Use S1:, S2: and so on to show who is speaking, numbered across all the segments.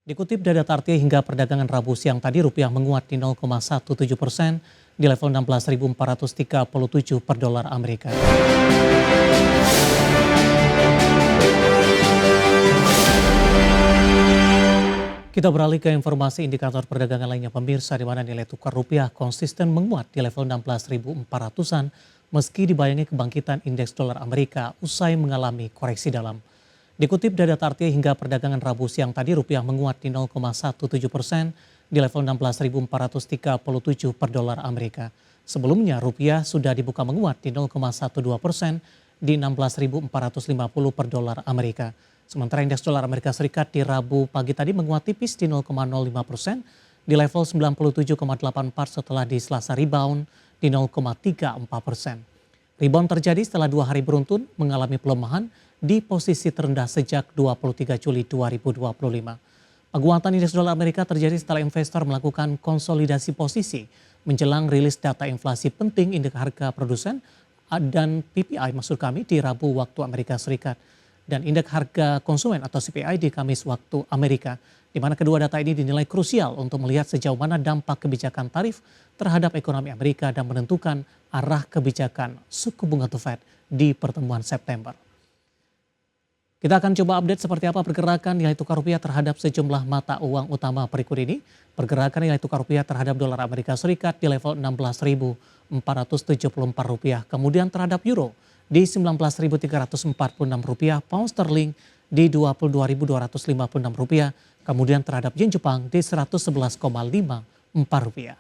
S1: Dikutip dari data RT hingga perdagangan Rabu siang tadi, rupiah menguat di 0,17% di level 16.437 per dolar Amerika. Kita beralih ke informasi indikator perdagangan lainnya pemirsa, di mana nilai tukar rupiah konsisten menguat di level 16.400-an meski dibayangi kebangkitan indeks dolar Amerika usai mengalami koreksi dalam. Dikutip dari data RT hingga perdagangan Rabu siang tadi, rupiah menguat di 0,17% di level 16.437 per dolar Amerika. Sebelumnya rupiah sudah dibuka menguat di 0,12% di 16.450 per dolar Amerika. Sementara indeks dolar Amerika Serikat di Rabu pagi tadi menguat tipis di 0,05% di level 97,84 setelah di Selasa rebound di 0,34%. Rebound terjadi setelah 2 hari beruntun mengalami pelemahan di posisi terendah sejak 23 Juli 2025. Penguatan indeks dolar Amerika terjadi setelah investor melakukan konsolidasi posisi menjelang rilis data inflasi penting indeks harga produsen dan PPI di Rabu waktu Amerika Serikat, dan indeks harga konsumen atau CPI di Kamis waktu Amerika, di mana kedua data ini dinilai krusial untuk melihat sejauh mana dampak kebijakan tarif terhadap ekonomi Amerika dan menentukan arah kebijakan suku bunga The Fed di pertemuan September. Kita akan coba update seperti apa pergerakan nilai tukar rupiah terhadap sejumlah mata uang utama berikut ini. Pergerakan nilai tukar rupiah terhadap dolar Amerika Serikat di level 16.474 rupiah, kemudian terhadap euro di 19.346 rupiah, pound sterling di 22.256 rupiah, kemudian terhadap yen Jepang di 111,54 rupiah.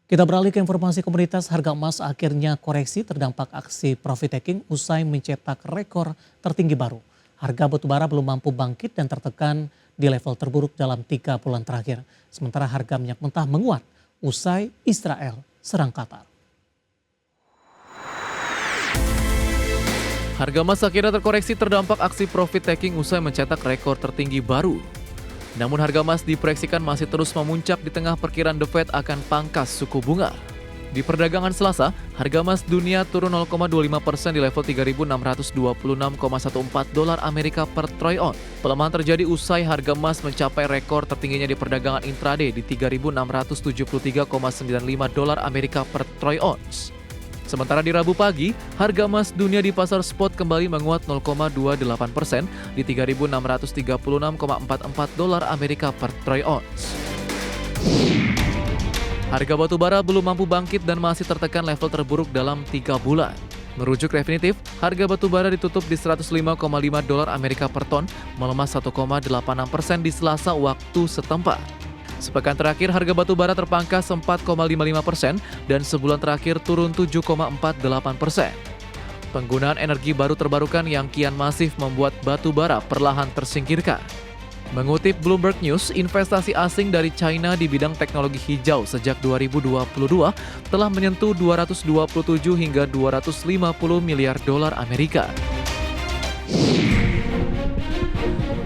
S1: Kita beralih ke informasi komoditas. Harga emas akhirnya koreksi terdampak aksi profit taking usai mencetak rekor tertinggi baru. Harga batubara belum mampu bangkit dan tertekan di level terburuk dalam 3 bulan terakhir. Sementara harga minyak mentah menguat usai Israel serang Qatar.
S2: Harga emas akhirnya terkoreksi terdampak aksi profit taking usai mencetak rekor tertinggi baru. Namun harga emas diproyeksikan masih terus memuncak di tengah perkiraan The Fed akan pangkas suku bunga. Di perdagangan Selasa, harga emas dunia turun 0,25% di level 3.626,14 dolar Amerika per troy ounce. Pelemahan terjadi usai harga emas mencapai rekor tertingginya di perdagangan intraday di 3.673,95 dolar Amerika per troy ounce. Sementara di Rabu pagi, harga emas dunia di pasar spot kembali menguat 0,28% di 3.636,44 dolar Amerika per troy ounce. Harga batubara belum mampu bangkit dan masih tertekan level terburuk dalam 3 bulan. Merujuk Refinitiv, harga batubara ditutup di 105,5 dolar Amerika per ton, melemah 1,86% di Selasa waktu setempat. Sepekan terakhir harga batubara terpangkas 4,55% dan sebulan terakhir turun 7,48%. Penggunaan energi baru terbarukan yang kian masif membuat batubara perlahan tersingkirkan. Mengutip Bloomberg News, investasi asing dari China di bidang teknologi hijau sejak 2022 telah menyentuh 227 hingga 250 miliar dolar Amerika.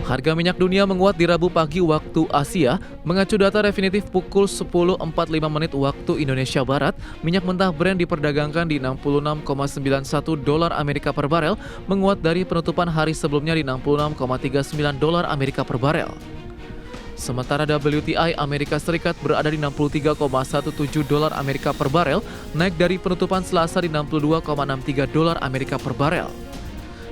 S2: Harga minyak dunia menguat di Rabu pagi waktu Asia. Mengacu data Refinitiv pukul 10.45 waktu Indonesia Barat, minyak mentah Brent diperdagangkan di 66,91 dolar Amerika per barel, menguat dari penutupan hari sebelumnya di 66,39 dolar Amerika per barel. Sementara WTI Amerika Serikat berada di 63,17 dolar Amerika per barel, naik dari penutupan Selasa di 62,63 dolar Amerika per barel.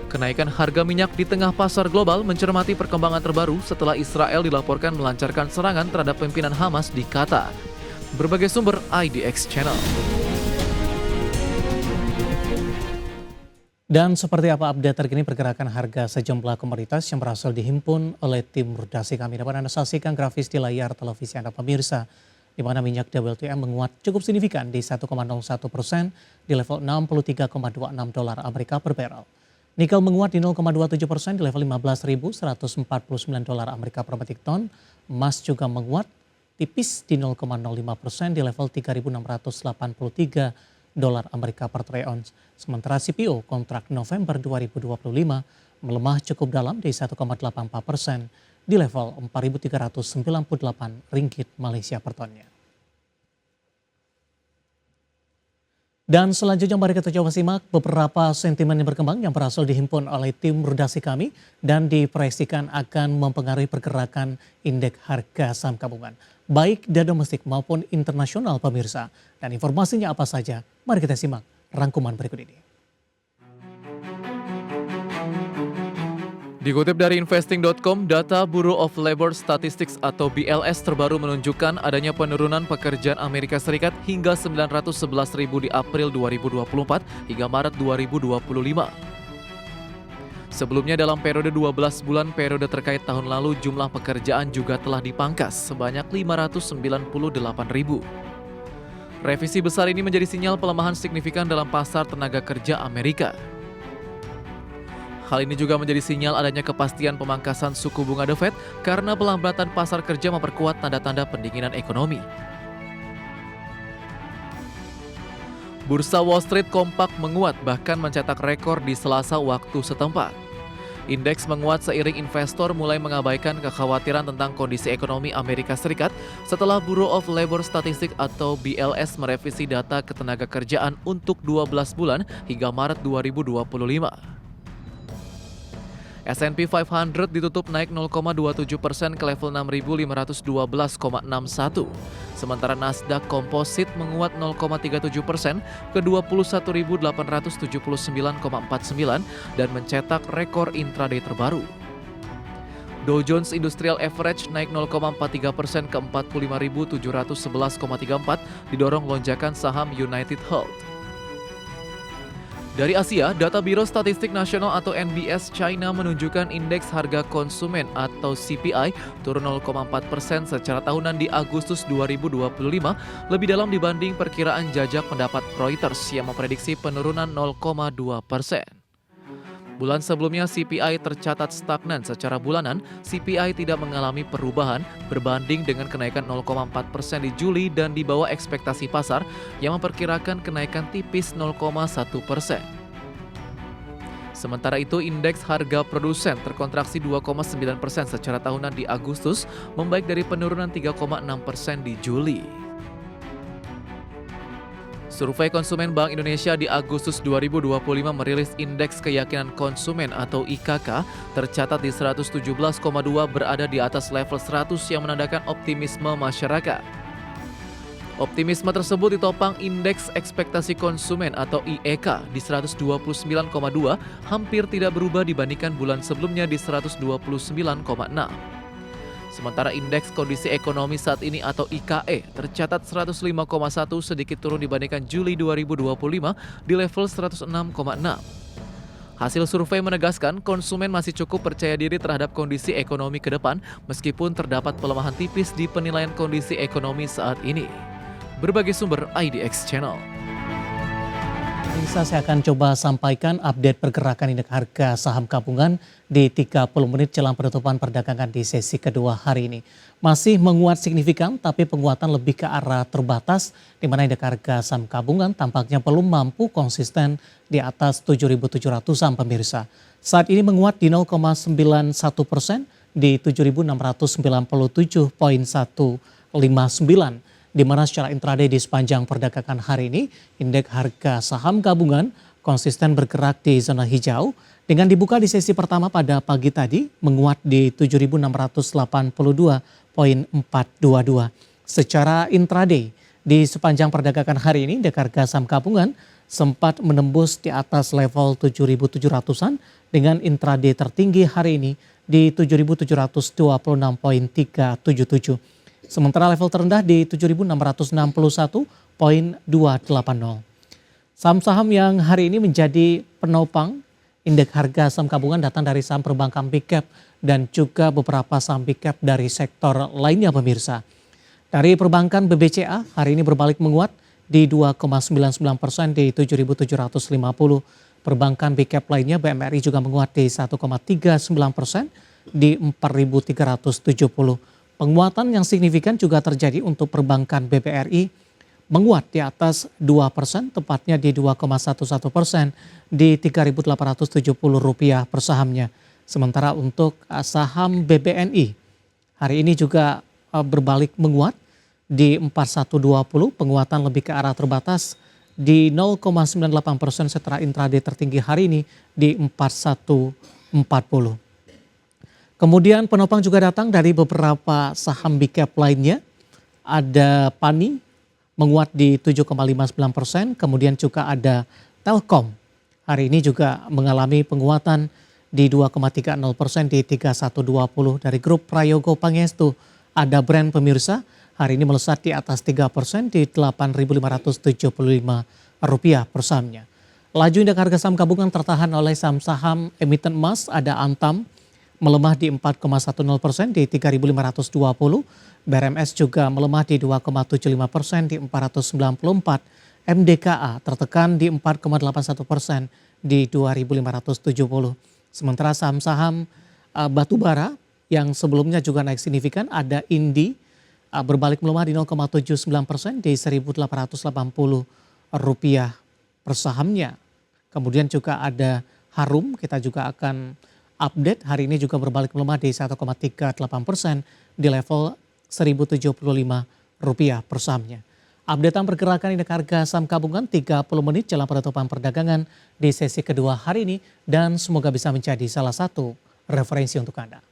S2: Kenaikan harga minyak di tengah pasar global mencermati perkembangan terbaru setelah Israel dilaporkan melancarkan serangan terhadap pimpinan Hamas di Qatar. Berbagai sumber IDX Channel.
S1: Dan seperti apa update terkini pergerakan harga sejumlah komoditas yang berhasil dihimpun oleh tim redaksi kami. Dapat Anda saksikan grafis di layar televisi Anda pemirsa, di mana minyak WTI menguat cukup signifikan di 1,01% di level 63,26 dolar Amerika per barrel. Nikel menguat di 0,27% di level 15.149 dolar Amerika per metrik ton. Emas juga menguat tipis di 0,05% di level 3.683 dolar Amerika per troy ounce. Sementara CPO kontrak November 2025 melemah cukup dalam di 1,84% di level 4.398 ringgit Malaysia per tonnya. Dan selanjutnya mari kita coba simak beberapa sentimen yang berkembang yang berhasil dihimpun oleh tim redaksi kami dan diproyeksikan akan mempengaruhi pergerakan indeks harga saham gabungan, baik dari domestik maupun internasional pemirsa. Dan informasinya apa saja? Mari kita simak rangkuman berikut ini.
S2: Dikutip dari investing.com, data Bureau of Labor Statistics atau BLS terbaru menunjukkan adanya penurunan pekerjaan Amerika Serikat hingga 911.000 di April 2024 hingga Maret 2025. Sebelumnya dalam periode 12 bulan periode terkait tahun lalu, jumlah pekerjaan juga telah dipangkas sebanyak 598.000. Revisi besar ini menjadi sinyal pelemahan signifikan dalam pasar tenaga kerja Amerika. Hal ini juga menjadi sinyal adanya kepastian pemangkasan suku bunga The Fed karena pelambatan pasar kerja memperkuat tanda-tanda pendinginan ekonomi. Bursa Wall Street kompak menguat bahkan mencetak rekor di Selasa waktu setempat. Indeks menguat seiring investor mulai mengabaikan kekhawatiran tentang kondisi ekonomi Amerika Serikat setelah Bureau of Labor Statistics atau BLS merevisi data ketenagakerjaan untuk 12 bulan hingga Maret 2025. S&P 500 ditutup naik 0,27% ke level 6.512,61. Sementara Nasdaq Composite menguat 0,37% ke 21.879,49 dan mencetak rekor intraday terbaru. Dow Jones Industrial Average naik 0,43% ke 45.711,34 didorong lonjakan saham United Health. Dari Asia, data Biro Statistik Nasional atau NBS China menunjukkan indeks harga konsumen atau CPI turun 0,4% secara tahunan di Agustus 2025, lebih dalam dibanding perkiraan jajak pendapat Reuters yang memprediksi penurunan 0,2%. Bulan sebelumnya CPI tercatat stagnan secara bulanan, CPI tidak mengalami perubahan berbanding dengan kenaikan 0,4% di Juli dan di bawah ekspektasi pasar yang memperkirakan kenaikan tipis 0,1%. Sementara itu, indeks harga produsen terkontraksi 2,9% secara tahunan di Agustus, membaik dari penurunan 3,6% di Juli. Survei Konsumen Bank Indonesia di Agustus 2025 merilis indeks keyakinan konsumen atau IKK tercatat di 117,2 berada di atas level 100 yang menandakan optimisme masyarakat. Optimisme tersebut ditopang indeks ekspektasi konsumen atau IEK di 129,2 hampir tidak berubah dibandingkan bulan sebelumnya di 129,6. Sementara indeks kondisi ekonomi saat ini atau IKE tercatat 105,1 sedikit turun dibandingkan Juli 2025 di level 106,6. Hasil survei menegaskan konsumen masih cukup percaya diri terhadap kondisi ekonomi ke depan meskipun terdapat pelemahan tipis di penilaian kondisi ekonomi saat ini. Berbagai sumber IDX Channel.
S1: Bisa saya akan coba sampaikan update pergerakan indeks harga saham gabungan di 30 menit jelang penutupan perdagangan di sesi kedua hari ini. Masih menguat signifikan tapi penguatan lebih ke arah terbatas di mana indeks harga saham gabungan tampaknya belum mampu konsisten di atas 7.700-an pemirsa. Saat ini menguat di 0,91% di 7.697,159. Di mana secara intraday di sepanjang perdagangan hari ini, indeks harga saham gabungan konsisten bergerak di zona hijau dengan dibuka di sesi pertama pada pagi tadi menguat di 7.682,422. Secara intraday di sepanjang perdagangan hari ini, indeks harga saham gabungan sempat menembus di atas level 7.700-an dengan intraday tertinggi hari ini di 7.726,377. Sementara level terendah di 7.661,280. Saham-saham yang hari ini menjadi penopang indeks harga saham gabungan datang dari saham perbankan big cap dan juga beberapa saham big cap dari sektor lainnya pemirsa. Dari perbankan BBCA hari ini berbalik menguat di 2,99% di 7.750. Perbankan big cap lainnya BMRI juga menguat di 1,39% di 4.370. Penguatan yang signifikan juga terjadi untuk perbankan BBRI menguat di atas 2%, tepatnya di 2,11% di Rp3.870 per sahamnya. Sementara untuk saham BBNI hari ini juga berbalik menguat di 4120, penguatan lebih ke arah terbatas di 0,98%, setelah intraday tertinggi hari ini di 4140. Kemudian penopang juga datang dari beberapa saham big cap lainnya. Ada PANI menguat di 7,59%, kemudian juga ada Telkom. Hari ini juga mengalami penguatan di 2,30% di 3120. Dari grup Prayogo Pangestu ada brand pemirsa hari ini melesat di atas 3% di Rp8.575 per sahamnya. Laju indeks harga saham gabungan tertahan oleh saham-saham emiten emas. Ada Antam melemah di 4,10% di 3.520. BRMS juga melemah di 2,75% di 494. MDKA tertekan di 4,81% di 2.570. Sementara saham-saham batubara yang sebelumnya juga naik signifikan, ada Indi berbalik melemah di 0,79% di Rp1.880 per sahamnya. Kemudian juga ada Harum, kita juga akan update, hari ini juga berbalik melemah di 1,38% di level Rp1.075 per sahamnya. Updatean pergerakan indeks harga saham gabungan 30 menit jelang penutupan perdagangan di sesi kedua hari ini, dan semoga bisa menjadi salah satu referensi untuk Anda.